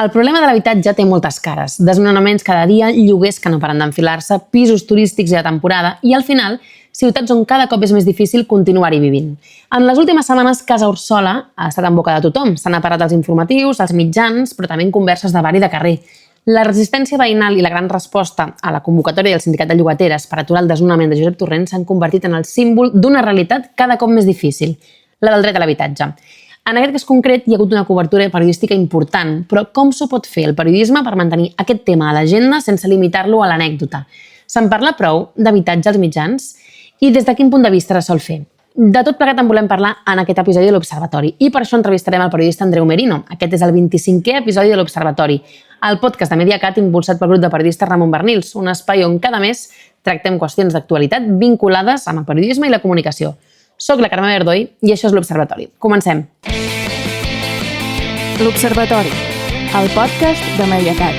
El problema de l'habitatge té moltes cares. Desnonaments cada dia, lloguers que no paren d'enfilar-se, pisos turístics i de temporada i, al final, ciutats on cada cop és més difícil continuar-hi vivint. En les últimes setmanes, Casa Úrsula ha estat en boca de tothom. Se n'ha parlat als informatius, als mitjans, però també en converses de bar i de carrer. La resistència veïnal i la gran resposta a la convocatòria del Sindicat de Llogateres per aturar el desnonament de Josep Torrent s'han convertit en el símbol d'una realitat cada cop més difícil, la del dret a l'habitatge. En aquest cas concret hi ha hagut una cobertura periodística important, però com s'ho pot fer el periodisme per mantenir aquest tema a l'agenda sense limitar-lo a l'anècdota? Se'n parla prou d'habitatge als mitjans? I des de quin punt de vista es sol fer? De tot plegat en volem parlar en aquest episodi de l'Observatori i per això entrevistarem el periodista Andreu Merino. Aquest és el 25è episodi de l'Observatori, el podcast de Mediacat impulsat pel grup de periodistes Ramon Bernils, un espai on cada mes tractem qüestions d'actualitat vinculades amb el periodisme i la comunicació. Soc la Carme Verdoi i això és l'Observatori. Comencem. L'Observatori, el podcast de Mediacat.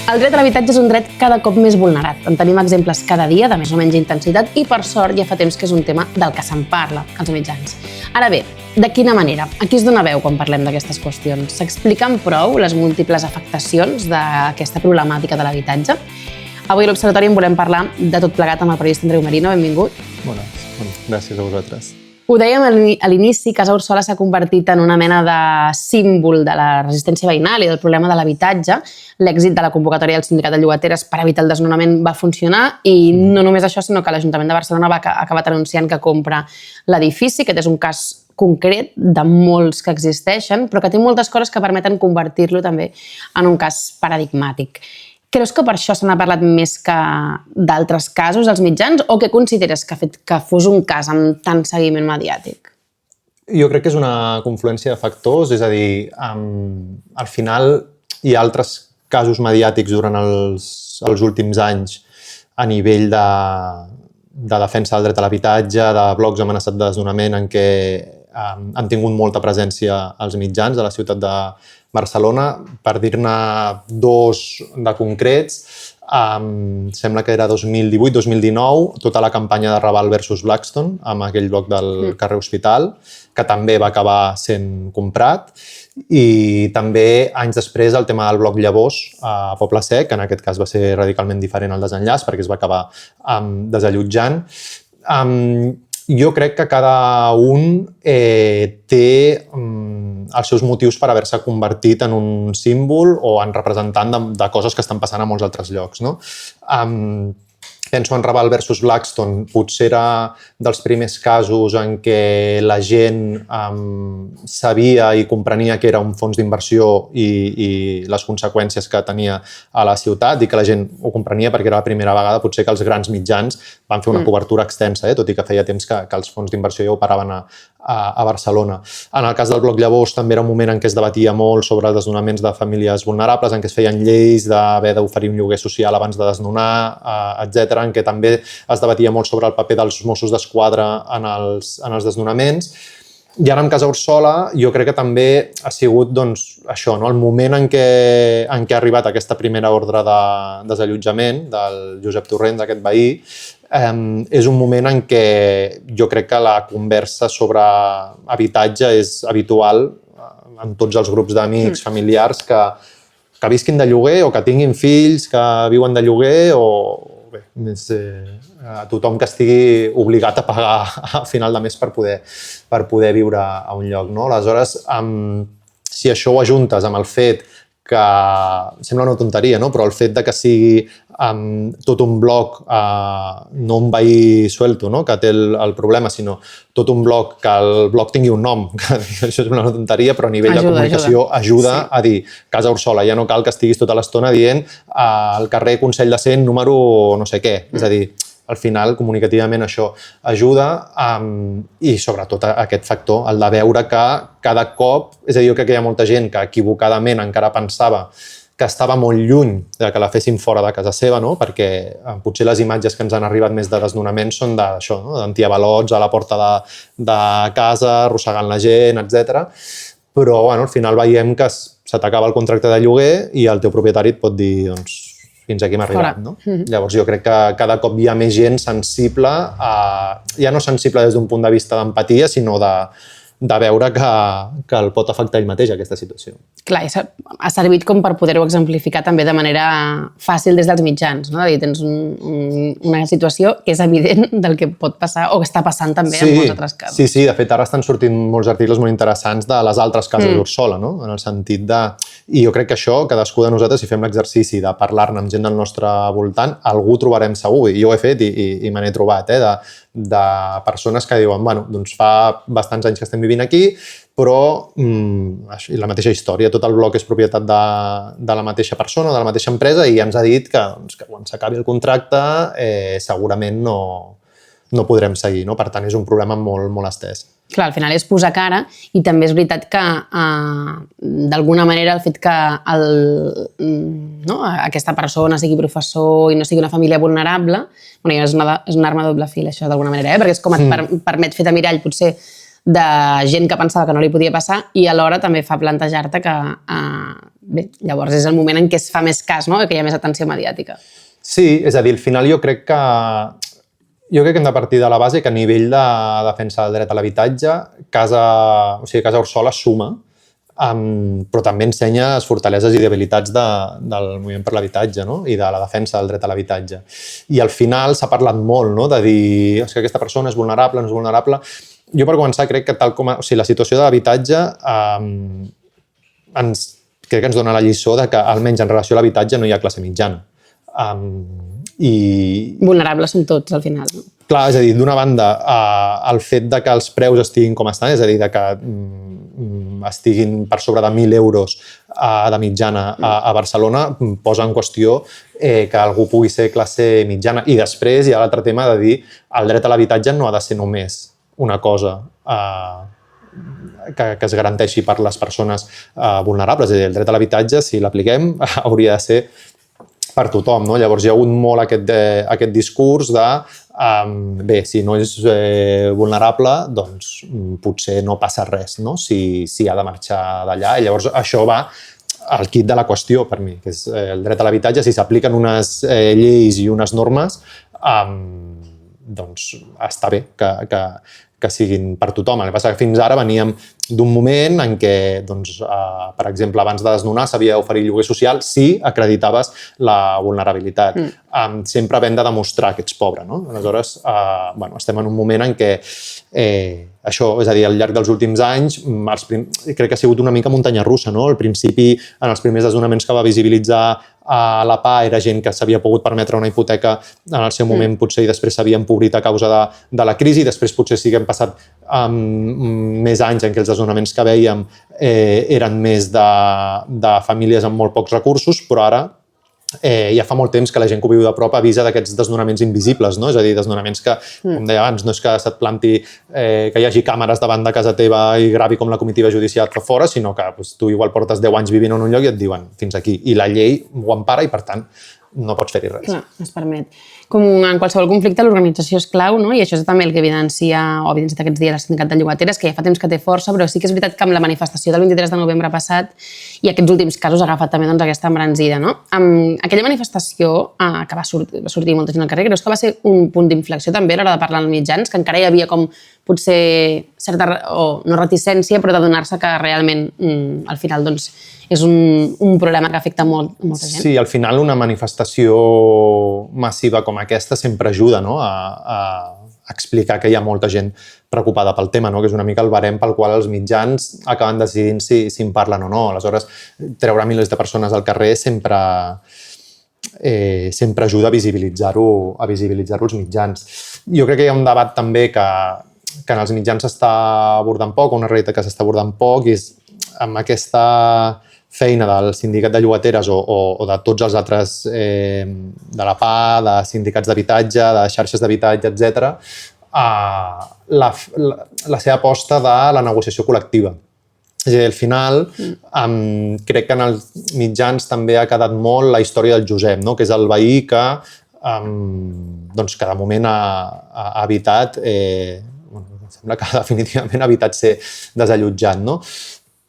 El dret a l'habitatge és un dret cada cop més vulnerat. En tenim exemples cada dia de més o menys intensitat i, per sort, ja fa temps que és un tema del que se'n parla als mitjans. Ara bé, de quina manera? A qui es dona veu quan parlem d'aquestes qüestions? S'expliquen prou les múltiples afectacions d'aquesta problemàtica de l'habitatge? Avui a l'Observatori en volem parlar de tot plegat amb el periodista Andreu Merino. Benvingut. Bones. Gràcies a vosaltres. Ho dèiem a l'inici, Casa Úrsula s'ha convertit en una mena de símbol de la resistència veïnal i del problema de l'habitatge. L'èxit de la convocatòria del Sindicat de Llogateres per evitar el desnonament va funcionar i no només això, sinó que l'Ajuntament de Barcelona va acabat anunciant que compra l'edifici. Aquest és un cas concret de molts que existeixen, però que té moltes coses que permeten convertir-lo també en un cas paradigmàtic. Creus que per això se n'ha parlat més que d'altres casos als mitjans o què consideres que ha fet que fos un cas amb tant seguiment mediàtic? Jo crec que és una confluència de factors, és a dir, al final hi ha altres casos mediàtics durant els últims anys a nivell de defensa del dret a l'habitatge, de blocs amenaçats de desnonament en què han tingut molta presència als mitjans de la ciutat de Barcelona. Per dir-ne dos de concrets, sembla que era 2018-2019, tota la campanya de Raval versus Blackstone, amb aquell bloc del carrer Hospital, que també va acabar sent comprat, i també anys després el tema del bloc Llavors a Poble Sec, que en aquest cas va ser radicalment diferent al desenllaç perquè es va acabar desallotjant. Jo crec que cada un té els seus motius per haver-se convertit en un símbol o en representant de coses que estan passant a molts altres llocs, no? Penso en Raval versus Blackstone, potser era dels primers casos en què la gent sabia i comprenia que era un fons d'inversió i les conseqüències que tenia a la ciutat, i que la gent ho comprenia perquè era la primera vegada potser que els grans mitjans van fer una cobertura extensa, tot i que feia temps que els fons d'inversió ja operaven a Barcelona. En el cas del bloc Llavors també era un moment en què es debatia molt sobre els desnonaments de famílies vulnerables, en què es feien lleis d'haver d'oferir un lloguer social abans de desnonar, etc., en què també es debatia molt sobre el paper dels Mossos d'Esquadra en els desnonaments. I ara amb Casa Úrsula jo crec que també ha sigut això, el moment en què ha arribat aquesta primera ordre de desallotjament del Josep Torrent, d'aquest veí. És un moment en què jo crec que la conversa sobre habitatge és habitual en tots els grups d'amics, familiars que visquin de lloguer o que tinguin fills que viuen de lloguer o bé, a tothom que estigui obligat a pagar a final de mes per poder viure a un lloc, no? Aleshores, si això ho ajuntes amb el fet que, sembla una tonteria, no? Però el fet de que sigui tot un bloc, no un veí suelto, no? Que té el problema, sinó tot un bloc, que el bloc tingui un nom, que això és una tonteria, però a nivell de comunicació ajuda a dir Casa Úrsula, ja no cal que estiguis tota l'estona dient al carrer Consell de Cent número no sé què, és a dir, al final, comunicativament, això ajuda i, sobretot, aquest factor, el de veure que cada cop, és a dir, jo crec que hi ha molta gent que equivocadament encara pensava que estava molt lluny de que la fessin fora de casa seva, no? Perquè potser les imatges que ens han arribat més de desnonaments són d'això, no? D'antiavalots a la porta de casa, arrossegant la gent, etc. Però al final veiem que se t'acaba el contracte de lloguer i el teu propietari et pot dir fins aquí hem arribat, no? Llavors jo crec que cada cop hi ha més gent sensible, ja no sensible des d'un punt de vista d'empatia, sinó de veure que el pot afectar ell mateix, aquesta situació. Clar, ha servit com per poder-ho exemplificar també de manera fàcil des dels mitjans, no? De dir, tens una situació que és evident del que pot passar o que està passant també en molts altres casos. Sí, de fet ara estan sortint molts articles molt interessants de les altres cases d'Ursula, no? En el sentit de... I jo crec que això, cadascú de nosaltres, si fem l'exercici de parlar-ne amb gent del nostre voltant, algú trobarem segur, i jo ho he fet i me n'he trobat, de persones que diuen, bueno, doncs fa bastants anys que estem vivint aquí, però la mateixa història, tot el bloc és propietat de la mateixa persona, de la mateixa empresa, i ja ens ha dit que quan s'acabi el contracte segurament no podrem seguir, no? Per tant, és un problema molt, molt estès. Clar, al final és posar cara, i també és veritat que d'alguna manera el fet que aquesta persona sigui professor i no sigui una família vulnerable, és una arma de doble fil, això d'alguna manera, perquè és com et permet fer de mirall potser de gent que pensava que no li podia passar i alhora també fa plantejar-te que llavors és el moment en què es fa més cas, que hi ha més atenció mediàtica. Sí, és a dir, al final jo crec que hem de partir de la base que a nivell de defensa del dret a l'habitatge, Casa Ursula suma, però també ensenya les fortaleses i debilitats del moviment per l'habitatge, no? I de la defensa del dret a l'habitatge. I al final s'ha parlat molt, no? De dir que aquesta persona és vulnerable, no és vulnerable. Jo, per començar, crec que la situació de l'habitatge crec que ens dona la lliçó de que, almenys en relació a l'habitatge, no hi ha classe mitjana. Vulnerables són tots, al final. Clar, és a dir, d'una banda, el fet de que els preus estiguin com estan, és a dir, de que estiguin per sobre de 1.000 euros de mitjana a Barcelona, posa en qüestió que algú pugui ser classe mitjana. I després hi ha l'altre tema de dir el dret a l'habitatge no ha de ser només una cosa que es garanteixi per les persones vulnerables. És a dir, el dret a l'habitatge, si l'apliquem, hauria de ser per tothom, no? Llavors hi ha hagut molt aquest discurs de si no és vulnerable, doncs potser no passa res, no? Si ha de marxar d'allà. I llavors això va al quid de la qüestió per mi, que és el dret a l'habitatge. Si s'apliquen unes lleis i unes normes, doncs està bé que siguin per tothom. El que passa que fins ara veníem d'un moment en què, per exemple, abans de desnonar s'havia d'oferir lloguer social si acreditaves la vulnerabilitat. Sempre havent de demostrar que ets pobre, no? Aleshores, estem en un moment en què això, és a dir, al llarg dels últims anys, crec que ha sigut una mica muntanya russa, no? Al principi, en els primers desnonaments que va visibilitzar a la PA, era gent que s'havia pogut permetre una hipoteca en el seu moment, potser, i després s'havia empobrit a causa de la crisi. Després potser sí que hem passat més anys en què els desnonaments que vèiem eren més de famílies amb molt pocs recursos, però ara ja fa molt temps que la gent que ho viu de prop avisa d'aquests desnonaments invisibles, no? És a dir, desnonaments que, com deia abans, no és que se't planti que hi hagi càmeres davant de casa teva i gravi com la comitiva judicial fa fora, sinó que tu igual portes 10 anys vivint en un lloc i et diuen fins aquí. I la llei ho empara i, per tant, no pots fer-hi res. Clar, es permet. Com en qualsevol conflicte, l'organització és clau, no? I això és també el que evidencia aquests dies el Sindicat de Llogateres, que ja fa temps que té força, però sí que és veritat que amb la manifestació del 23 de novembre passat i aquests últims casos ha agafat també aquesta embranzida, no? Aquella manifestació que va sortir molta gent al carrer, creus que va ser un punt d'inflexió també a l'hora de parlar als mitjans, que encara hi havia com potser certa, no reticència, però de donar-se que realment al final doncs és un problema que afecta molta gent. Sí, al final una manifestació massiva com aquesta sempre ajuda, no? a explicar que hi ha molta gent preocupada pel tema, no? Que és una mica el barem pel qual els mitjans acaben decidint si en parlen o no. Aleshores, treure milers de persones al carrer sempre ajuda a visibilitzar-ho els mitjans. Jo crec que hi ha un debat també que en els mitjans s'està abordant poc, una realitat que s'està abordant poc, i és amb aquesta feina del sindicat de llogateres o de tots els altres, de la PA, de sindicats d'habitatge, de xarxes d'habitatge, etc., la seva aposta de la negociació col·lectiva. És a dir, al final, crec que en els mitjans també ha quedat molt la història del Josep, no? Que és el veí que de moment ha evitat, sembla que definitivament ha evitat ser desallotjat, no?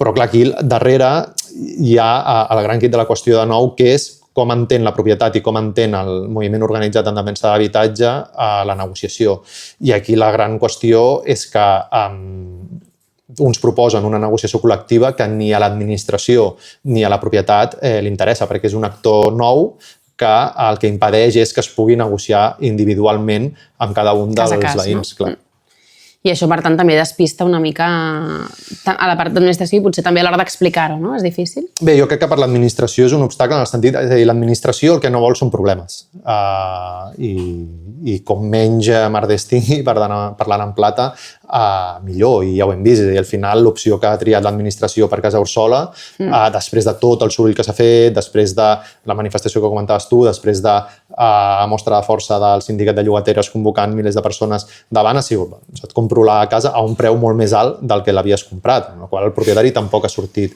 Però clar, aquí darrere hi ha el gran quid de la qüestió de nou, que és com entén la propietat i com entén el moviment organitzat en defensa de l'habitatge la negociació. I aquí la gran qüestió és que uns proposen una negociació col·lectiva que ni a l'administració ni a la propietat li interessa, perquè és un actor nou que el que impedeix és que es pugui negociar individualment amb cada un dels veïns. Clar. I això, per tant, també despista una mica a la part d'administració i potser també a l'hora d'explicar-ho, no? És difícil? Bé, jo crec que per l'administració és un obstacle en el sentit, és a dir, l'administració el que no vol són problemes. I com menys merders tingui, parlant en plata, millor, i ja ho hem vist. És a dir, al final, l'opció que ha triat l'administració per Casa Orsola, després de tot el soroll que s'ha fet, després de la manifestació que comentaves tu, després de la mostra de força del sindicat de llogateres convocant milers de persones davant, ha sigut, et compro la casa a un preu molt més alt del que l'havies comprat, amb la qual el propietari tampoc ha sortit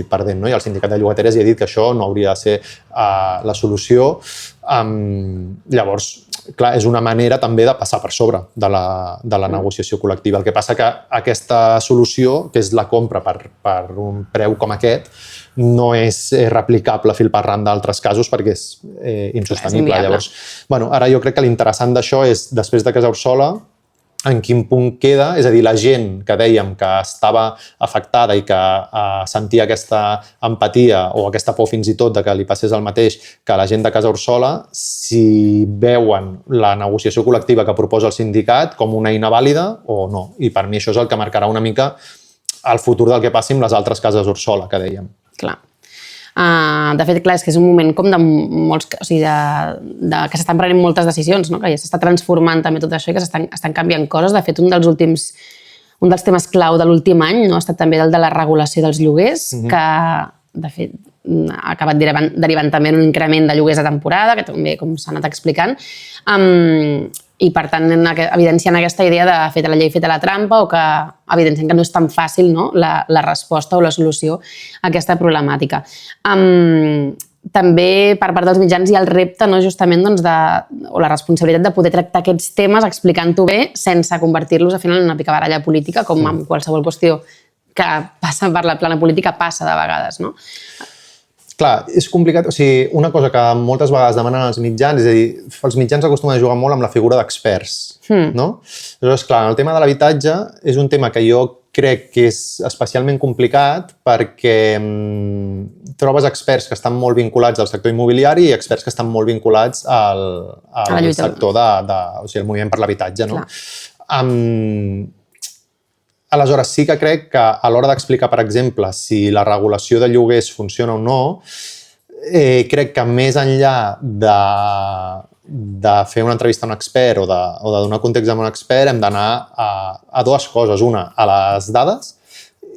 perdent, no? I el sindicat de llogateres ja ha dit que això no hauria de ser la solució. Llavors, clar, és una manera també de passar per sobre de la negociació col·lectiva. El que passa que aquesta solució, que és la compra per un preu com aquest, no és replicable fil per ran d'altres casos perquè és insostenible. Llavors, ara jo crec que l'interessant d'això és, després de Casa Orsola, en quin punt queda, és a dir, la gent que dèiem que estava afectada i que sentia aquesta empatia o aquesta por fins i tot de que li passés el mateix que la gent de Casa Orsola, si veuen la negociació col·lectiva que proposa el sindicat com una eina vàlida o no. I per mi això és el que marcarà una mica el futur del que passi amb les altres cases Orsola, que dèiem. Clar. De fet, clar, és que és un moment com de molts, o sigui, que s'estan prenent moltes decisions, no? Que ja s'està transformant també tot això i que estan canviant coses. De fet, un dels temes clau de l'últim any ha estat també el de la regulació dels lloguers, que, de fet, ha acabat derivant també en un increment de lloguers a temporada, que també, com s'ha anat explicant, i, per tant, evidenciant aquesta idea de feta la llei, feta la trampa, o que evidencien que no és tan fàcil, no? La resposta o la solució a aquesta problemàtica. També, per part dels mitjans, hi ha el repte, no, justament, doncs, o la responsabilitat de poder tractar aquests temes explicant-ho bé sense convertir-los, al final, en una picabaralla política, com en qualsevol qüestió que passa per la plana política passa de vegades, no? Clar, és complicat. O sigui, una cosa que moltes vegades demanen els mitjans, és a dir, els mitjans acostumen a jugar molt amb la figura d'experts, no? Llavors, clar, el tema de l'habitatge és un tema que jo crec que és especialment complicat perquè trobes experts que estan molt vinculats al sector immobiliari i experts que estan molt vinculats al sector o sigui, el moviment per l'habitatge, no? Aleshores, sí que crec que a l'hora d'explicar, per exemple, si la regulació de lloguers funciona o no, crec que més enllà de fer una entrevista a un expert o de donar context a un expert, hem d'anar a dues coses. Una, a les dades,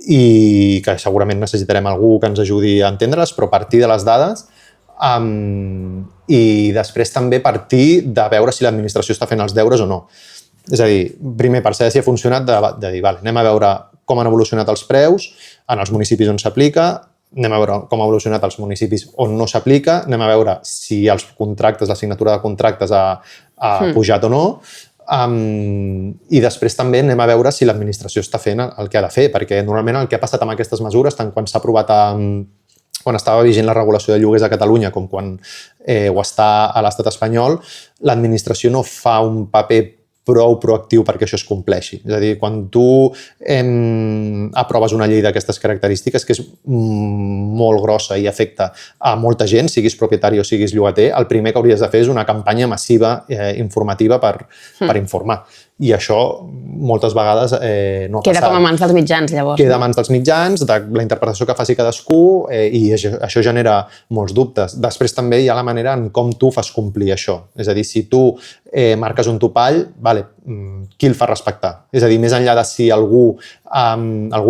i que segurament necessitarem algú que ens ajudi a entendre-les, però partir de les dades, i després també partir de veure si l'administració està fent els deures o no. És a dir, primer, per saber si ha funcionat, de dir, vale, anem a veure com han evolucionat els preus en els municipis on s'aplica, anem a veure com ha evolucionat els municipis on no s'aplica, anem a veure si els contractes, la signatura de contractes ha pujat o no, i després també anem a veure si l'administració està fent el que ha de fer, perquè normalment el que ha passat amb aquestes mesures, tant quan s'ha aprovat quan estava vigent la regulació de lloguers a Catalunya com quan ho està a l'estat espanyol, l'administració no fa un paper prou proactiu perquè això es compleixi. És a dir, quan tu aproves una llei d'aquestes característiques, que és molt grossa i afecta a molta gent, siguis propietari o siguis llogater, el primer que hauries de fer és una campanya massiva informativa per informar. I això moltes vegades no ha passat. Queda com a mans dels mitjans, llavors. Queda a mans dels mitjans, de la interpretació que faci cadascú, i això genera molts dubtes. Després també hi ha la manera en com tu fas complir això. És a dir, si tu marques un topall, qui el fa respectar? És a dir, més enllà de si algun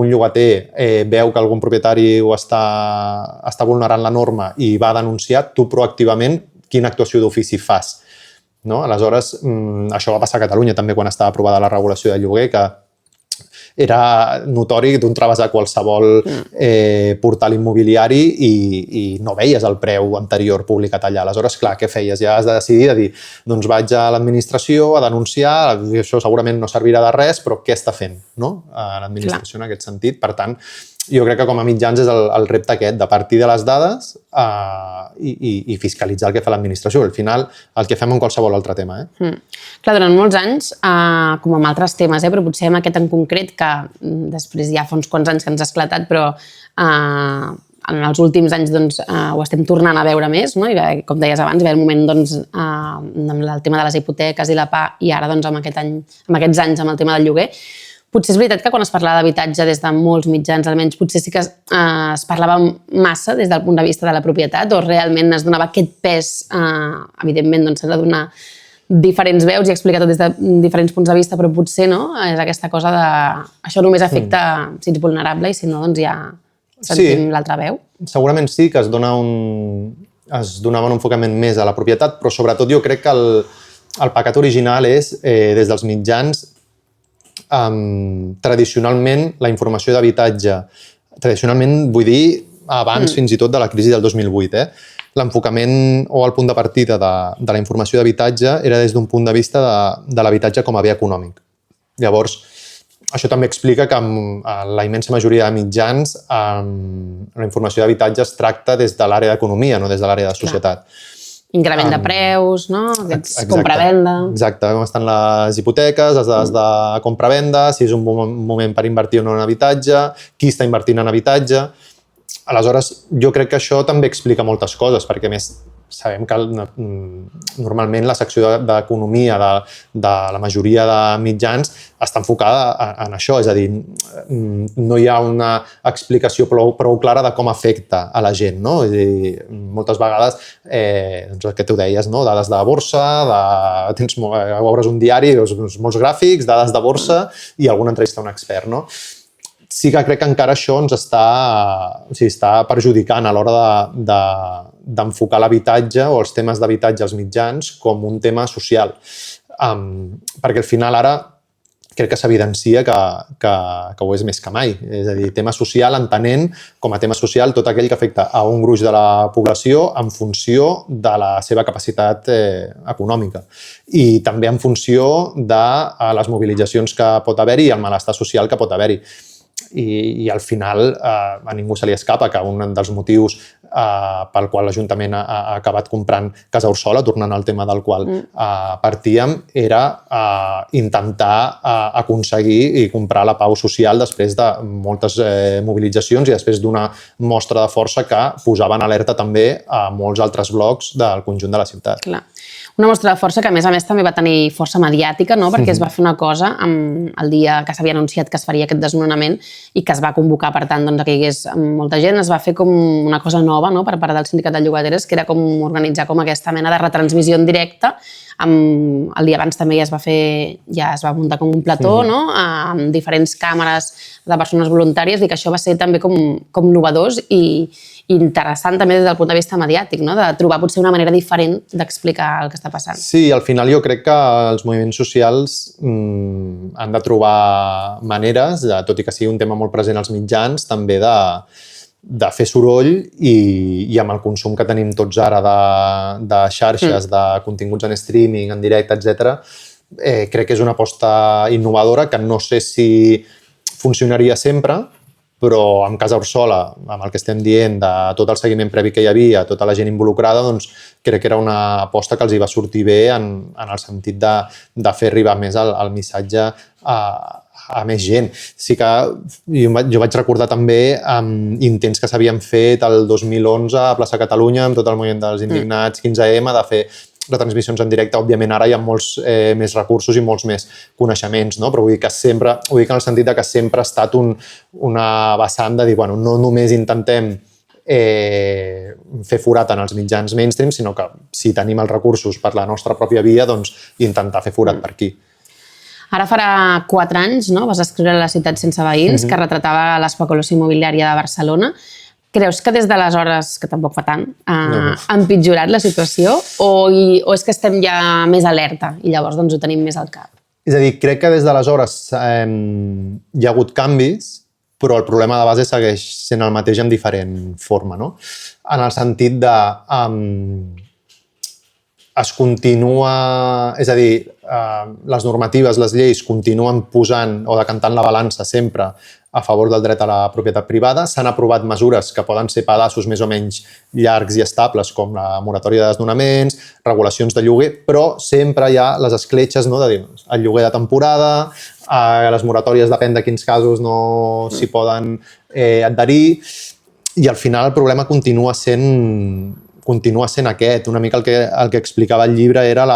llogater veu que algun propietari ho està vulnerant la norma i va denunciar, tu proactivament quina actuació d'ofici fas? No? Aleshores, això va passar a Catalunya també quan estava aprovada la regulació de lloguer, que era notori, tu entraves a qualsevol portal immobiliari i no veies el preu anterior publicat allà. Aleshores, clar, què feies? Ja has de decidir, de dir, doncs vaig a l'administració a denunciar, això segurament no servirà de res, però què està fent, no? L'administració en aquest sentit. Per tant, jo crec que com a mitjans és el repte aquest, de partir de les dades i fiscalitzar el que fa l'administració. Al final, el que fem en qualsevol altre tema. Clar, durant molts anys, com amb altres temes, però potser amb aquest en concret, que després ja fa uns quants anys que ens ha esclatat, però en els últims anys doncs, ho estem tornant a veure més, no? I, com deies abans, hi va haver un moment doncs, amb el tema de les hipoteques i la PA, i ara doncs, amb aquests anys amb el tema del lloguer. Potser és veritat que quan es parlava d'habitatge des de molts mitjans, almenys potser sí que es parlava massa des del punt de vista de la propietat, o realment es donava aquest pes, evidentment doncs, s'ha de donar diferents veus i explicar tot des de diferents punts de vista, però potser no, és aquesta cosa de això només afecta si ets vulnerable i si no, doncs ja sentim l'altra veu. Segurament sí que es donava un enfocament més a la propietat, però sobretot jo crec que el pecat original és, des dels mitjans, tradicionalment la informació d'habitatge, tradicionalment vull dir abans fins i tot de la crisi del 2008, l'enfocament o el punt de partida de la informació d'habitatge era des d'un punt de vista de l'habitatge com a bé econòmic. Llavors, això també explica que en la immensa majoria de mitjans la informació d'habitatge es tracta des de l'àrea d'economia, no des de l'àrea de societat. Increment de preus, no? Compra-venda. Exacte, com estan les hipoteques, les dades de compra-venda, si és un bon moment per invertir o no en habitatge, qui està invertint en habitatge. Aleshores, jo crec que això també explica moltes coses, perquè a més sabem que normalment la secció d'economia de la majoria de mitjans està enfocada en això, és a dir, no hi ha una explicació prou clara de com afecta a la gent, no? És a dir, moltes vegades, doncs el que tu deies, no? Dades de borsa, obres un diari, molts gràfics, dades de borsa i alguna entrevista a un expert, no? Sí que crec que encara això ens està perjudicant a l'hora d'enfocar l'habitatge o els temes d'habitatge als mitjans com un tema social. Perquè al final ara crec que s'evidencia que ho és més que mai. És a dir, tema social entenent com a tema social tot aquell que afecta a un gruix de la població en funció de la seva capacitat econòmica i també en funció de les mobilitzacions que pot haver-hi i el malestar social que pot haver-hi. I al final a ningú se li escapa que un dels motius pel qual l'Ajuntament ha acabat comprant Casa Orsola, tornant al tema del qual partíem, era intentar aconseguir i comprar la pau social després de moltes mobilitzacions i després d'una mostra de força que posava en alerta també a molts altres blocs del conjunt de la ciutat. Clar. Una mostra de força que, a més també va tenir força mediàtica, no? Perquè es va fer una cosa el dia que s'havia anunciat que es faria aquest desnonament i que es va convocar, per tant, que hi hagués molta gent. Es va fer com una cosa nova, no? Per part del Sindicat de Llogateres, que era com organitzar com aquesta mena de retransmissió en directe. El dia abans també ja es va muntar com un plató, no? Amb diferents càmeres de persones voluntàries, i que això va ser també com novedós i interessant també des del punt de vista mediàtic, no? De trobar potser una manera diferent d'explicar el que està passant. Sí, al final jo crec que els moviments socials han de trobar maneres, tot i que sigui un tema molt present als mitjans, també de fer soroll i amb el consum que tenim tots ara de xarxes, de continguts en streaming, en directe, etc. Crec que és una aposta innovadora que no sé si funcionaria sempre, però amb Casa Orsola, amb el que estem dient de tot el seguiment previ que hi havia, tota la gent involucrada, doncs crec que era una aposta que els hi va sortir bé en el sentit de fer arribar més el missatge a més gent. Sí que jo vaig recordar també intents que s'havien fet el 2011 a Plaça Catalunya amb tot el moviment dels indignats 15M de fer retransmissions en directe. Òbviament ara hi ha molts més recursos i molts més coneixements, no? Però vull dir que sempre, ho dic en el sentit que sempre ha estat una vessant de dir, bueno, no només intentem fer forat en els mitjans mainstream, sinó que si tenim els recursos per la nostra pròpia via, doncs intentar fer forat per aquí. Ara farà 4 anys, no? Vas escriure La ciutat sense veïns, que retratava l'especulació immobiliària de Barcelona. Creus que des d'aleshores, que tampoc fa tant, ha empitjorat la situació o és que estem ja més alerta i llavors doncs, ho tenim més al cap? És a dir, crec que des d'aleshores hi ha hagut canvis, però el problema de base segueix sent el mateix en diferent forma, no? En el sentit de es continua, és a dir, les normatives, les lleis continuen posant o decantant la balança sempre a favor del dret a la propietat privada. S'han aprovat mesures que poden ser pedaços més o menys llargs i estables, com la moratòria de desnonaments, regulacions de lloguer, però sempre hi ha les escletxes, no, de dir el lloguer de temporada, les moratòries depèn de quins casos no s'hi poden adherir, i al final el problema continua sent aquest. Una mica el que explicava el llibre era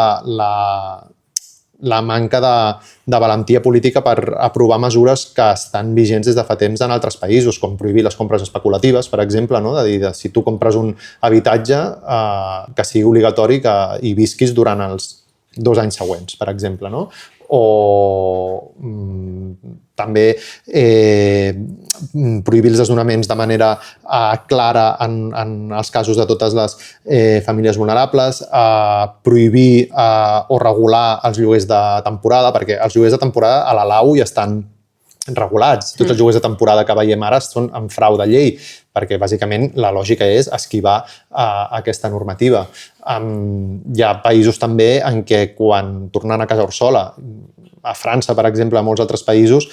la manca de valentia política per aprovar mesures que estan vigents des de fa temps en altres països, com prohibir les compres especulatives, per exemple, no? De dir, si tu compres un habitatge, que sigui obligatori que hi visquis durant els 2 anys següents, per exemple, no? O també prohibir els desnonaments de manera clara en els casos de totes les famílies vulnerables, prohibir o regular els lloguers de temporada, perquè els lloguers de temporada a la lau ja estan regulats. Tots els lloguers de temporada que veiem ara són en frau de llei, perquè bàsicament la lògica és esquivar aquesta normativa. Hi ha països també en què quan tornant a casa Orsola, a França, per exemple, a molts altres països,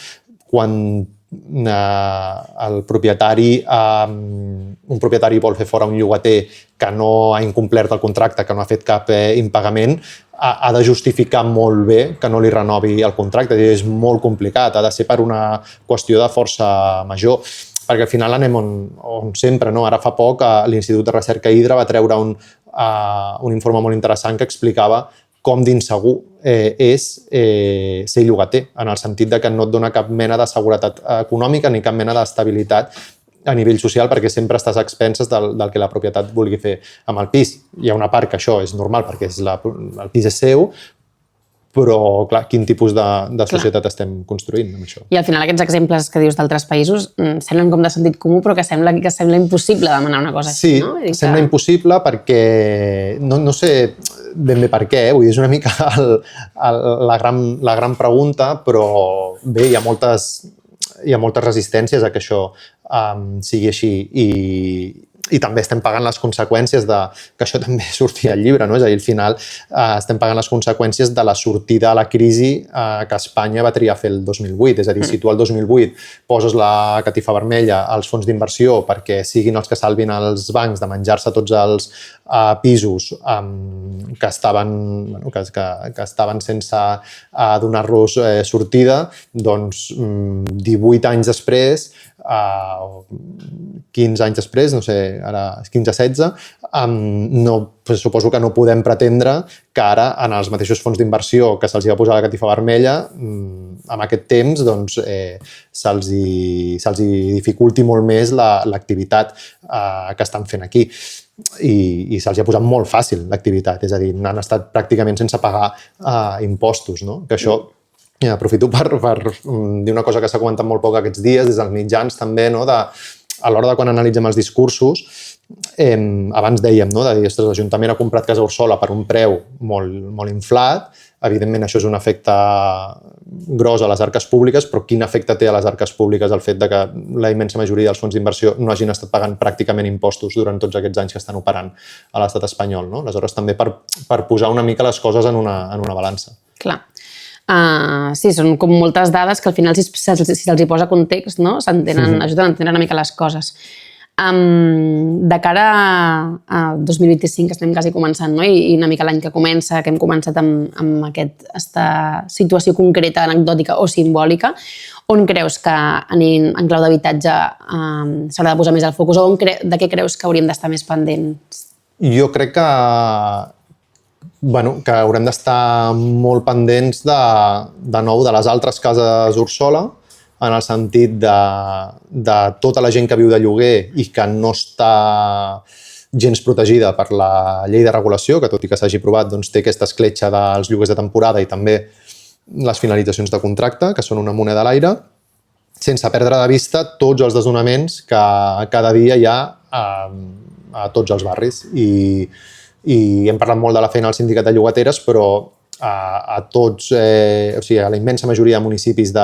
quan un propietari vol fer fora un llogater que no ha incomplert el contracte, que no ha fet cap impagament, ha de justificar molt bé que no li renovi el contracte. És molt complicat, ha de ser per una qüestió de força major, perquè al final anem on sempre. No? Ara fa poc l'Institut de Recerca Hidra va treure un informe molt interessant que explicava com d'insegur és ser llogater, en el sentit de que no et dona cap mena de seguretat econòmica ni cap mena d'estabilitat a nivell social, perquè sempre estàs a expenses del que la propietat vulgui fer amb el pis. Hi ha una part que això és normal perquè el pis és seu, però, clar, quin tipus de societat estem construint amb això? I al final aquests exemples que dius d'altres països semblen com de sentit comú, però que sembla impossible demanar una cosa així, no? Sí, sembla impossible perquè no sé ben bé per què, vull dir, és una mica la gran pregunta, però bé, hi ha moltes resistències a que això sigui així i també estem pagant les conseqüències que això també surti al llibre, no? És a dir, al final estem pagant les conseqüències de la sortida a la crisi que Espanya va triar fer el 2008. És a dir, si tu el 2008 poses la catifa vermella als fons d'inversió perquè siguin els que salvin els bancs de menjar-se tots els pisos que estaven sense donar-los sortida, doncs 18 anys després, 15 anys després, no sé, ara 15-16, suposo que no podem pretendre que ara en els mateixos fons d'inversió que se'ls va posar la catifa vermella, amb aquest temps doncs, se'ls dificulti molt més l'activitat que estan fent aquí. I se'ls ha posat molt fàcil l'activitat, és a dir, han estat pràcticament sense pagar impostos, no? Que això aprofito per dir una cosa que s'ha comentat molt poc aquests dies, des dels mitjans també, no? A l'hora de quan analitzem els discursos, abans dèiem, no? De dir, ostres, l'Ajuntament ha comprat Casa Orsola per un preu molt inflat, evidentment això és un efecte gros a les arques públiques, però quin efecte té a les arques públiques el fet de que la immensa majoria dels fons d'inversió no hagin estat pagant pràcticament impostos durant tots aquests anys que estan operant a l'estat espanyol, no? Aleshores també per posar una mica les coses en una balança. Clar. Sí, són com moltes dades que al final, si se'ls hi posa context, no? Ajuden a entendre una mica les coses. De cara a 2025, que estem quasi començant, no? I una mica l'any que comença, que hem començat amb aquesta situació concreta, anecdòtica o simbòlica, on creus que en clau d'habitatge s'haurà de posar més el focus o de què creus que hauríem d'estar més pendents? Jo crec que haurem d'estar molt pendents de nou de les altres cases Orsola, en el sentit de tota la gent que viu de lloguer i que no està gens protegida per la llei de regulació, que tot i que s'hagi aprovat doncs, té aquesta escletxa dels lloguers de temporada i també les finalitzacions de contracte, que són una moneda a l'aire, sense perdre de vista tots els desnonaments que cada dia hi ha a tots els barris. I hem parlat molt de la feina al sindicat de llogateres, però a tots, o sigui, a la immensa majoria de municipis de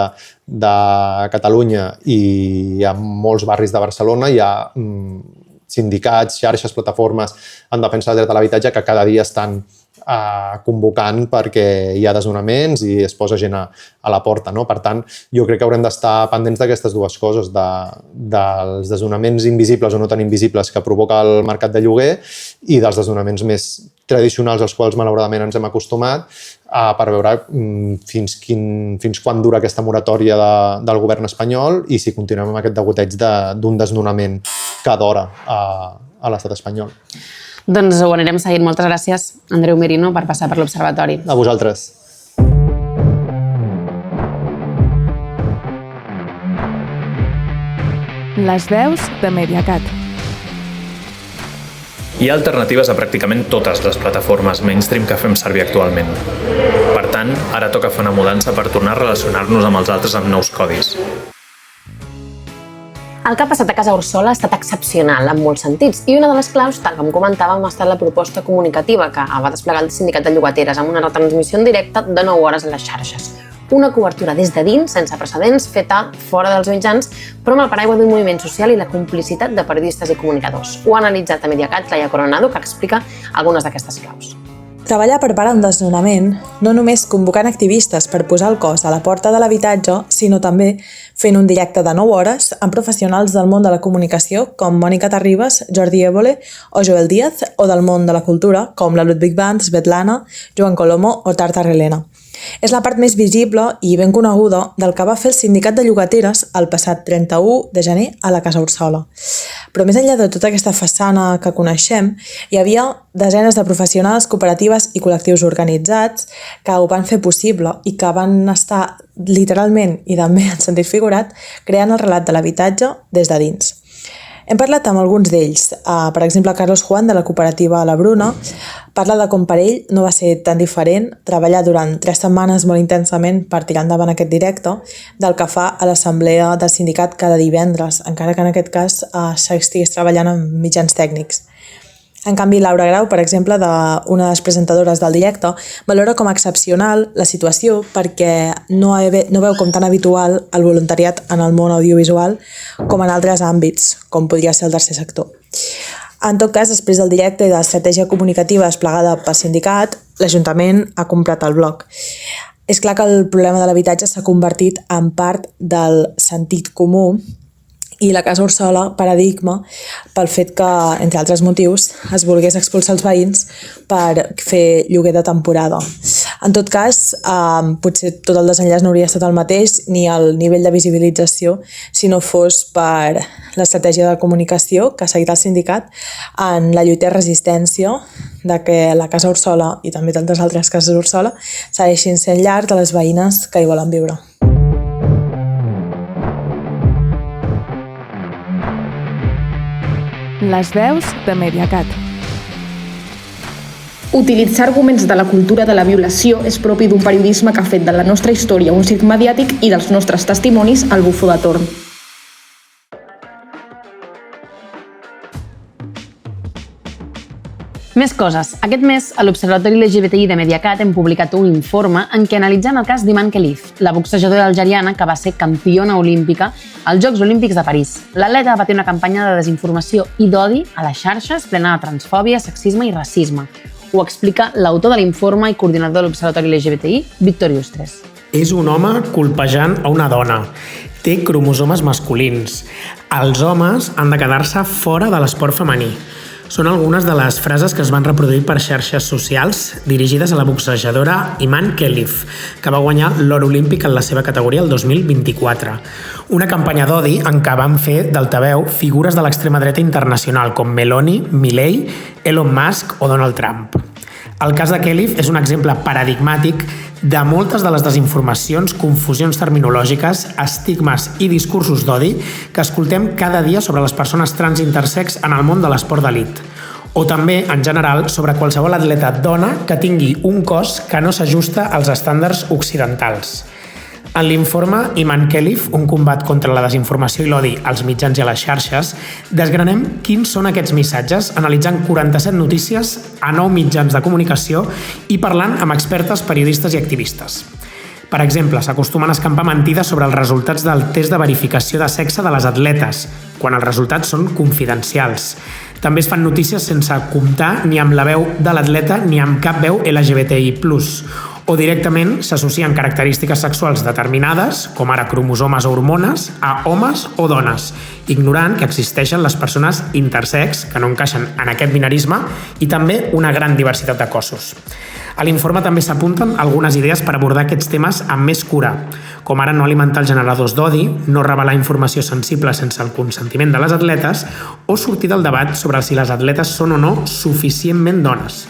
Catalunya i a molts barris de Barcelona hi ha sindicats, xarxes, plataformes en defensa del dret a l'habitatge que cada dia estan convocant perquè hi ha desnonaments i es posa gent a la porta, no? Per tant, jo crec que haurem d'estar pendents d'aquestes dues coses, dels desnonaments invisibles o no tan invisibles que provoca el mercat de lloguer i dels desnonaments més tradicionals als quals malauradament ens hem acostumat, per veure fins quan dura aquesta moratòria del govern espanyol i si continuem amb aquest degoteig d'un desnonament cada hora a l'estat espanyol. Doncs ho anirem seguint. Moltes gràcies, Andreu Merino, per passar per l'Observatori. A vosaltres. Les veus de Mediacat. Hi ha alternatives a pràcticament totes les plataformes mainstream que fem servir actualment. Per tant, ara toca fer una mudança per tornar a relacionar-nos amb els altres amb nous codis. El que ha passat a Casa Orsola ha estat excepcional en molts sentits i una de les claus, tal com comentàvem, ha estat la proposta comunicativa que va desplegar el Sindicat de Llogateres amb una retransmissió en directe de 9 hores a les xarxes. Una cobertura des de dins, sense precedents, feta fora dels mitjans, però amb el paraigua d'un moviment social i la complicitat de periodistes i comunicadors. Ho ha analitzat a Mediacat Laia Coronado, que explica algunes d'aquestes claus. Treballar per parar un desnonament, no només convocant activistes per posar el cos a la porta de l'habitatge, sinó també fent un directe de 9 hores amb professionals del món de la comunicació com Mònica Terribas, Jordi Évole o Joel Díaz, o del món de la cultura com la Ludwig Band, Svetlana, Joan Colomo o Tartar Helena. És la part més visible i ben coneguda del que va fer el Sindicat de Llogateres el passat 31 de gener a la Casa Orsola. Però més enllà de tota aquesta façana que coneixem, hi havia desenes de professionals, cooperatives i col·lectius organitzats que ho van fer possible i que van estar literalment i també en sentit figurat creant el relat de l'habitatge des de dins. Hem parlat amb alguns d'ells. Per exemple, Carlos Juan, de la cooperativa La Bruna, parla de com per ell no va ser tan diferent treballar durant 3 setmanes molt intensament per tirar endavant aquest directe del que fa a l'assemblea del sindicat cada divendres, encara que en aquest cas s'estigués treballant amb mitjans tècnics. En canvi, Laura Grau, per exemple, una de les presentadores del directe, valora com a excepcional la situació perquè no veu com tan habitual el voluntariat en el món audiovisual com en altres àmbits, com podria ser el tercer sector. En tot cas, després del directe i de l'estratègia comunicativa desplegada pel sindicat, l'Ajuntament ha comprat el bloc. És clar que el problema de l'habitatge s'ha convertit en part del sentit comú i la Casa Orsola, paradigma, pel fet que, entre altres motius, es volgués expulsar els veïns per fer lloguer de temporada. En tot cas, potser tot el desenllaç no hauria estat el mateix ni el nivell de visibilització si no fos per l'estratègia de comunicació que ha seguit el sindicat en la lluita i resistència de que la Casa Orsola i també tantes altres cases Orsola segueixin sent llar de les veïnes que hi volen viure. Les veus de Mediacat. Utilitzar arguments de la cultura de la violació és propi d'un periodisme que ha fet de la nostra història un circ mediàtic i dels nostres testimonis el bufó de torn. Més coses. Aquest mes, a l'Observatori LGBTI de Mediacat hem publicat un informe en què analitzem el cas d'Iman Khelif, la boxejadora algeriana que va ser campiona olímpica als Jocs Olímpics de París. L'atleta va tenir una campanya de desinformació i d'odi a les xarxes plena de transfòbia, sexisme i racisme. Ho explica l'autor de l'informe i coordinador de l'Observatori LGBTI, Víctor Iustres. És un home colpejant a una dona. Té cromosomes masculins. Els homes han de quedar-se fora de l'esport femení. Són algunes de les frases que es van reproduir per xarxes socials dirigides a la boxejadora Iman Khelif, que va guanyar l'or olímpic en la seva categoria el 2024. Una campanya d'odi en què van fer d'altaveu figures de l'extrema dreta internacional com Meloni, Milei, Elon Musk o Donald Trump. El cas de Khelif és un exemple paradigmàtic de moltes de les desinformacions, confusions terminològiques, estigmes i discursos d'odi que escoltem cada dia sobre les persones trans i intersex en el món de l'esport d'elit. O també, en general, sobre qualsevol atleta dona que tingui un cos que no s'ajusta als estàndards occidentals. En l'informe Iman Khelif, un combat contra la desinformació i l'odi als mitjans i a les xarxes, desgranem quins són aquests missatges, analitzant 47 notícies a 9 mitjans de comunicació i parlant amb expertes, periodistes i activistes. Per exemple, s'acostumen a escampar mentides sobre els resultats del test de verificació de sexe de les atletes, quan els resultats són confidencials. També es fan notícies sense comptar ni amb la veu de l'atleta ni amb cap veu LGBTI+, o directament s'associen característiques sexuals determinades, com ara cromosomes o hormones, a homes o dones, ignorant que existeixen les persones intersex, que no encaixen en aquest binarisme, i també una gran diversitat de cossos. A l'informe també s'apunten algunes idees per abordar aquests temes amb més cura, com ara no alimentar els generadors d'odi, no revelar informació sensible sense el consentiment de les atletes o sortir del debat sobre si les atletes són o no suficientment dones.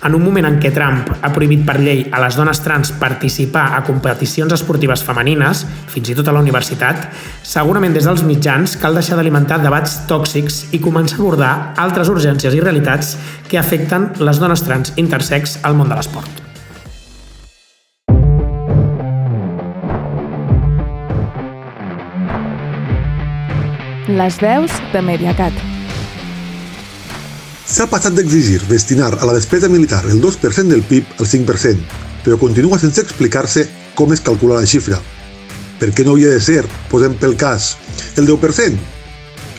En un moment en què Trump ha prohibit per llei a les dones trans participar a competicions esportives femenines, fins i tot a la universitat, segurament des dels mitjans cal deixar d'alimentar debats tòxics i començar a abordar altres urgències i realitats que afecten les dones trans intersex al món de l'esport. Les veus de Mediacat. S'ha passat d'exigir destinar a la despesa militar el 2% del PIB al 5%, però continua sense explicar-se com es calcula la xifra. Per què no hauria de ser, posem pel cas, el 10%?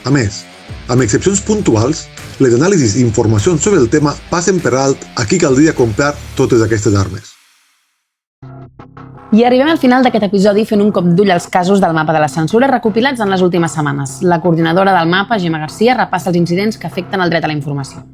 A més, amb excepcions puntuals, les anàlisis i informacions sobre el tema passen per alt a qui caldria comprar totes aquestes armes. I arribem al final d'aquest episodi fent un cop d'ull als casos del mapa de la censura recopilats en les últimes setmanes. La coordinadora del mapa, Gemma Garcia, repassa els incidents que afecten el dret a la informació.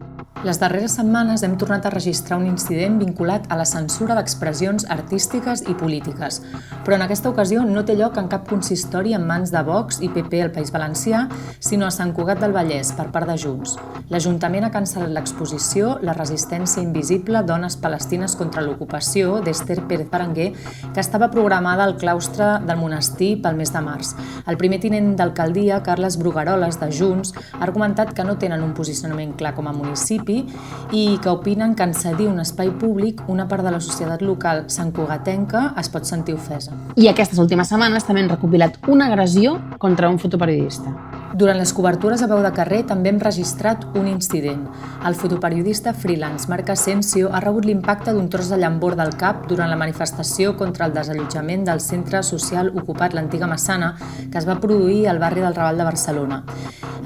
Les darreres setmanes hem tornat a registrar un incident vinculat a la censura d'expressions artístiques i polítiques, però en aquesta ocasió no té lloc en cap consistori en mans de Vox i PP al País Valencià, sinó a Sant Cugat del Vallès per part de Junts. L'Ajuntament ha cancel·lat l'exposició La resistència invisible, dones palestines contra l'ocupació, d'Esther Pérez Berenguer, que estava programada al claustre del monestir pel mes de març. El primer tinent d'alcaldia, Carles Brugueroles, de Junts, ha argumentat que no tenen un posicionament clar com a municipi i que opinen que en cedir un espai públic, una part de la societat local santcugatenca es pot sentir ofesa. I aquestes últimes setmanes també han recopilat una agressió contra un fotoperiodista. Durant les cobertures a peu de carrer també hem registrat un incident. El fotoperiodista freelance Marc Asensio ha rebut l'impacte d'un tros de llambor del cap durant la manifestació contra el desallotjament del centre social ocupat l'antiga Massana, que es va produir al barri del Raval de Barcelona.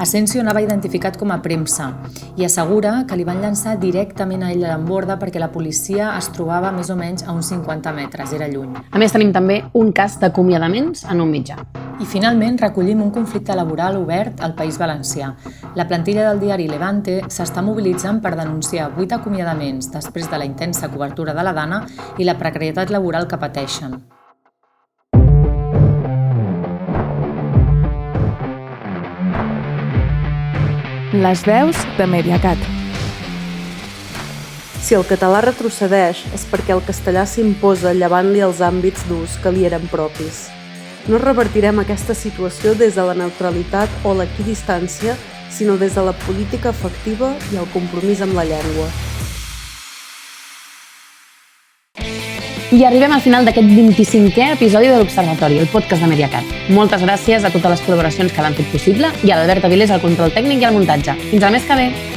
Asensio anava identificat com a premsa i assegura que li van llançar directament a ell a l'emborda perquè la policia es trobava més o menys a uns 50 metres, era lluny. A més, tenim també un cas d'acomiadaments en un mitjà. I finalment recollim un conflicte laboral obert al País Valencià. La plantilla del diari Levante s'està mobilitzant per denunciar 8 acomiadaments després de la intensa cobertura de la Dana i la precarietat laboral que pateixen. Les veus de Mediacat. Si el català retrocedeix és perquè el castellà s'imposa llevant-li els àmbits d'ús que li eren propis. No revertirem aquesta situació des de la neutralitat o l'equidistància, sinó des de la política efectiva i el compromís amb la llengua. I arribem al final d'aquest 25è episodi de l'Observatori, el podcast de Mediacat. Moltes gràcies a totes les col·laboracions que l'han fet possible i a l'Albert Avilés al control tècnic i al muntatge. Fins al mes que ve!